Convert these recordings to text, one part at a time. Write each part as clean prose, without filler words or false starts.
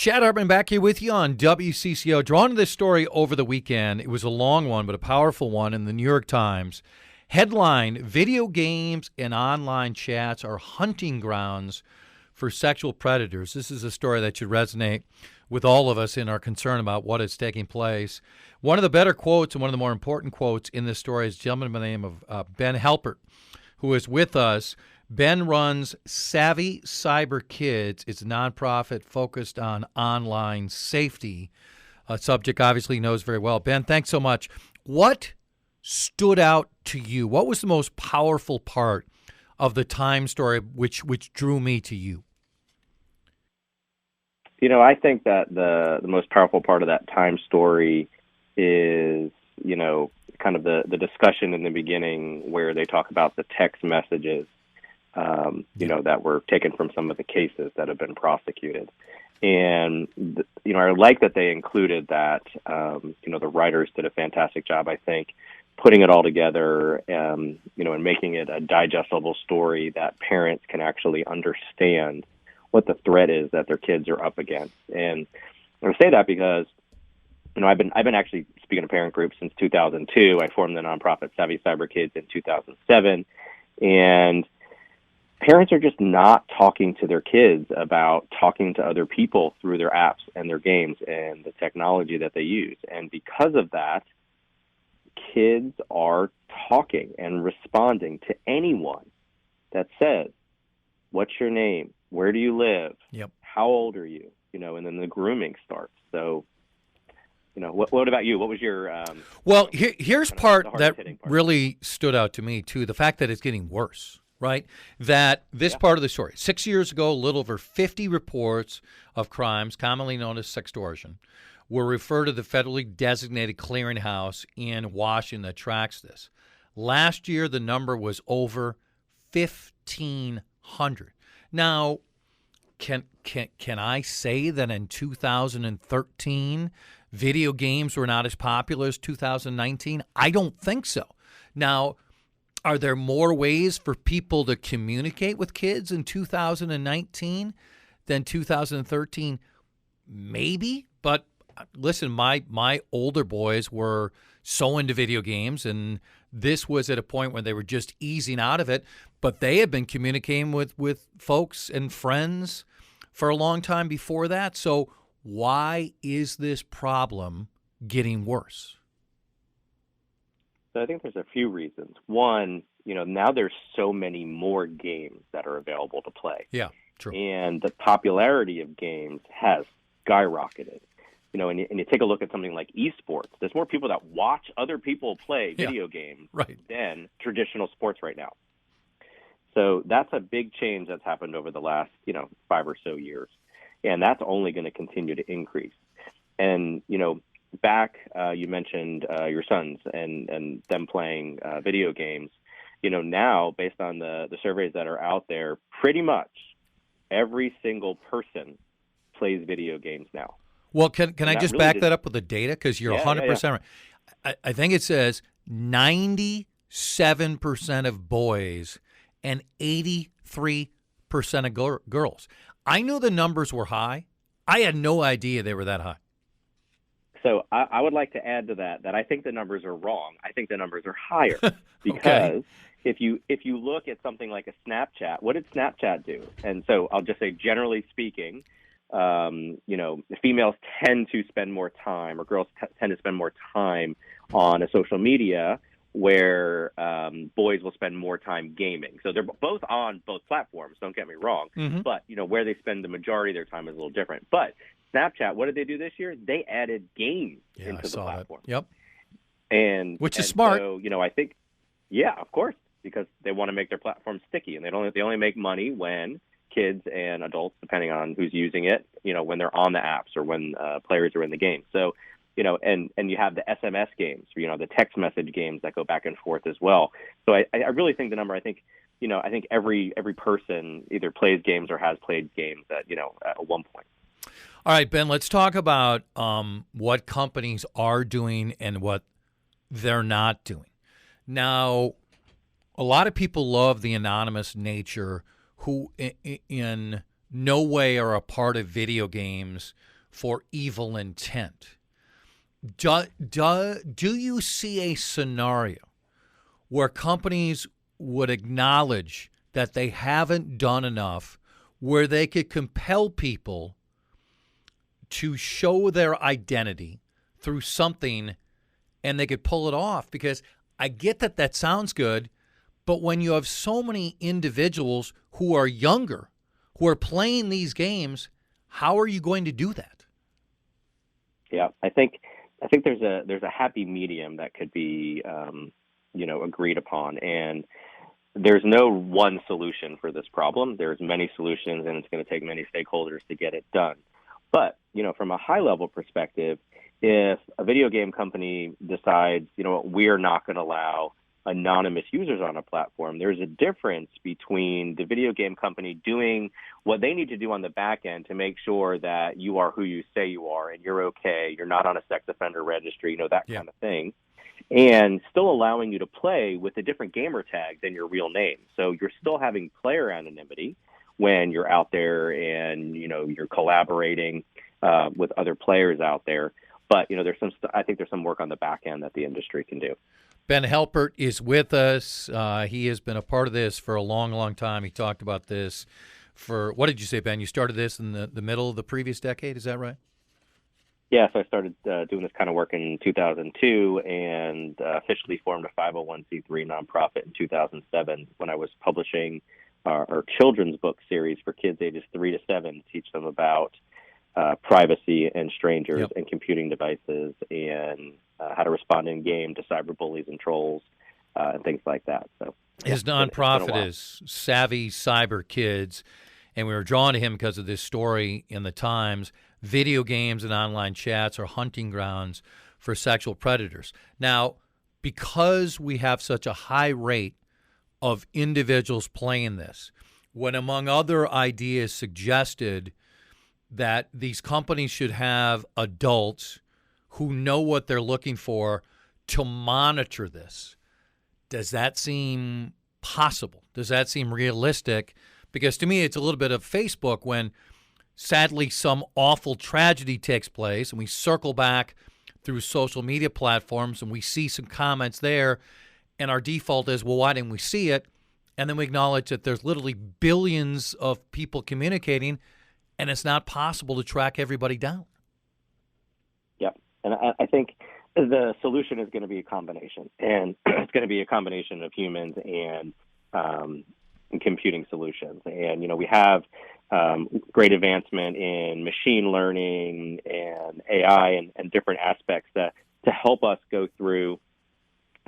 Chad Hartman back here with you on WCCO. Drawn to this story over the weekend. It was a long one, but a powerful one in the New York Times. Headline, video games and online chats are hunting grounds for sexual predators. This is a story that should resonate with all of us in our concern about what is taking place. One of the better quotes and one of the more important quotes in this story is a gentleman by the name of Ben Halpert, who is with us. Ben runs Savvy Cyber Kids. It's a nonprofit focused on online safety, a subject obviously he knows very well. Ben, thanks so much. What stood out to you? What was the most powerful part of the Time story which drew me to you? You know, I think that the most powerful part of that Time story is, you know, kind of the discussion in the beginning where they talk about the text messages, you know, that were taken from some of the cases that have been prosecuted. And, you know, I like that they included that, you know, the writers did a fantastic job, I think, putting it all together, you know, and making it a digestible story that parents can actually understand what the threat is that their kids are up against. And I say that because, you know, I've been actually speaking to parent groups since 2002. I formed the nonprofit Savvy Cyber Kids in 2007. And parents are just not talking to their kids about talking to other people through their apps and their games and the technology that they use. And because of that, kids are talking and responding to anyone that says, what's your name? Where do you live? Yep. How old are you? You know, and then the grooming starts. So, you know, what about you? What was your well, here's part that part. really stood out to me, too, the fact that it's getting worse. Right? That this part of the story, 6 years ago, a little over 50 reports of crimes, commonly known as sextortion, were referred to the federally designated clearinghouse in Washington that tracks this. Last year, the number was over 1,500. Now, can I say that in 2013, video games were not as popular as 2019? I don't think so. Now, are there more ways for people to communicate with kids in 2019 than 2013? Maybe, but listen, my older boys were so into video games, and this was at a point where they were just easing out of it, but they had been communicating with folks and friends for a long time before that. So why is this problem getting worse? So I think there's a few reasons. One, you know, now there's so many more games that are available to play. Yeah, true. And the popularity of games has skyrocketed. You know, and you take a look at something like esports. There's more people that watch other people play video games than traditional sports right now. So that's a big change that's happened over the last, you know, 5 or so years. And that's only going to continue to increase. And, you know, back, you mentioned your sons and them playing video games. You know, now, based on the surveys that are out there, pretty much every single person plays video games now. Well, can I just back that up with the data? Because you're 100% right. I think it says 97% of boys and 83% of girls. I knew the numbers were high. I had no idea they were that high. So I would like to add to that I think the numbers are wrong. I think the numbers are higher because if you look at something like a Snapchat, what did Snapchat do? And so I'll just say, generally speaking, you know, females tend to spend more time, or girls tend to spend more time on a social media, where boys will spend more time gaming. So they're both on both platforms, don't get me wrong, but, you know, where they spend the majority of their time is a little different. But Snapchat, what did they do this year? They added games into the platform. Yep. Which is smart. So, you know, I think, yeah, of course, because they want to make their platform sticky, and they only make money when kids and adults, depending on who's using it, you know, when they're on the apps or when players are in the game. So, you know, and you have the SMS games, you know, the text message games that go back and forth as well. So I really think the number, I think every person either plays games or has played games at, you know, at one point. All right, Ben, let's talk about what companies are doing and what they're not doing. Now, a lot of people love the anonymous nature who in no way are a part of video games for evil intent. Do you see a scenario where companies would acknowledge that they haven't done enough, where they could compel people to show their identity through something and they could pull it off? Because I get that that sounds good, but when you have so many individuals who are younger, who are playing these games, how are you going to do that? Yeah, I think there's a happy medium that could be agreed upon, and there's no one solution for this problem. There's many solutions, and it's going to take many stakeholders to get it done. But from a high level perspective, if a video game company decides, we're not going to allow anonymous users on a platform, there's a difference between the video game company doing what they need to do on the back end to make sure that you are who you say you are and you're okay, you're not on a sex offender registry, that kind of thing, and still allowing you to play with a different gamer tag than your real name. So you're still having player anonymity when you're out there and, you're collaborating with other players out there. But, I think there's some work on the back end that the industry can do. Ben Halpert is with us. He has been a part of this for a long, long time. He talked about this for, what did you say, Ben? You started this in the middle of the previous decade, is that right? Yeah, so I started doing this kind of work in 2002 and officially formed a 501c3 nonprofit in 2007 when I was publishing our children's book series for kids ages 3 to 7 to teach them about privacy and strangers and computing devices and how to respond in game to cyberbullies and trolls and things like that. So his nonprofit is Savvy Cyber Kids, and we were drawn to him because of this story in the Times. Video games and online chats are hunting grounds for sexual predators. Now, because we have such a high rate of individuals playing this, when among other ideas suggested that these companies should have adults who know what they're looking for to monitor this, does that seem possible? Does that seem realistic? Because to me, it's a little bit of Facebook when sadly some awful tragedy takes place and we circle back through social media platforms and we see some comments there and our default is, well, why didn't we see it? And then we acknowledge that there's literally billions of people communicating and it's not possible to track everybody down. Yep. And I think the solution is going to be a combination. And it's going to be a combination of humans and computing solutions. And, we have great advancement in machine learning and AI and different aspects to help us go through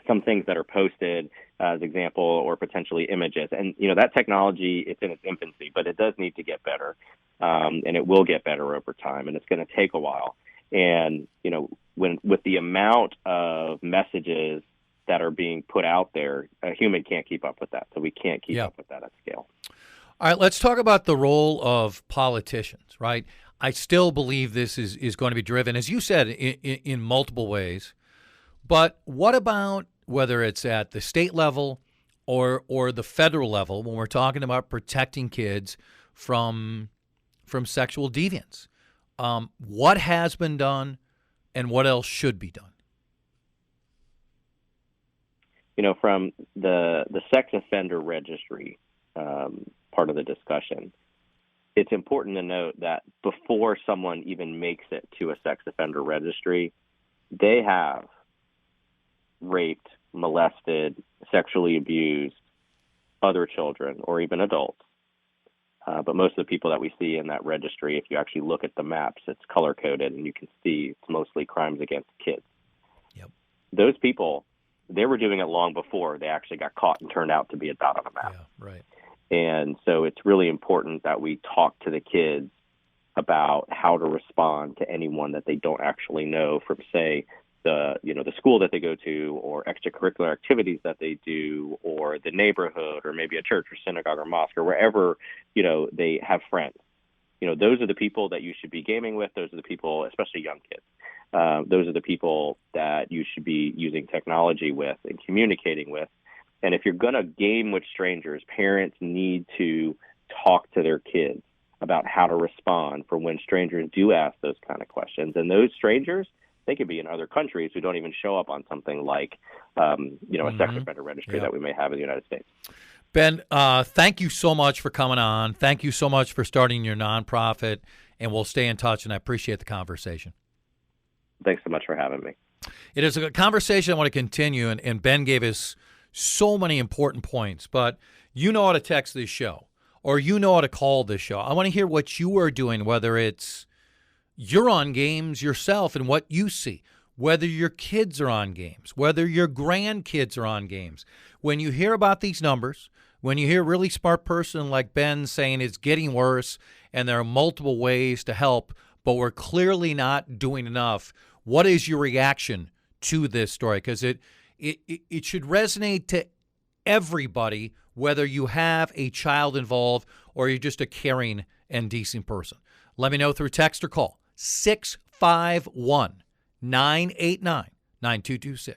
some things that are posted as example or potentially images. And, that technology, it's in its infancy, but it does need to get better. And it will get better over time, and it's going to take a while. And, with the amount of messages that are being put out there, a human can't keep up with that. So we can't keep up with that at scale. All right, let's talk about the role of politicians, right? I still believe this is going to be driven, as you said, in multiple ways. But what about whether it's at the state level or the federal level when we're talking about protecting kids from sexual deviance? What has been done and what else should be done? From the sex offender registry part of the discussion, it's important to note that before someone even makes it to a sex offender registry, they have raped, molested, sexually abused other children or even adults. But most of the people that we see in that registry, if you actually look at the maps, it's color-coded, and you can see it's mostly crimes against kids. Yep. Those people, they were doing it long before they actually got caught and turned out to be a dot on a map. Yeah, right. And so it's really important that we talk to the kids about how to respond to anyone that they don't actually know from, say, the school that they go to or extracurricular activities that they do or the neighborhood or maybe a church or synagogue or mosque or wherever, they have friends. Those are the people that you should be gaming with. Those are the people, especially young kids. Those are the people that you should be using technology with and communicating with. And if you're going to game with strangers, parents need to talk to their kids about how to respond for when strangers do ask those kind of questions. And those strangers, they could be in other countries who don't even show up on something like, a sex offender registry that we may have in the United States. Ben, thank you so much for coming on. Thank you so much for starting your nonprofit, and we'll stay in touch, and I appreciate the conversation. Thanks so much for having me. It is a conversation I want to continue, and Ben gave us so many important points, but you know how to text this show, or you know how to call this show. I want to hear what you are doing, whether it's you're on games yourself and what you see, whether your kids are on games, whether your grandkids are on games. When you hear about these numbers, when you hear a really smart person like Ben saying it's getting worse and there are multiple ways to help, but we're clearly not doing enough, what is your reaction to this story? Because it should resonate to everybody, whether you have a child involved or you're just a caring and decent person. Let me know through text or call 651-989-9226.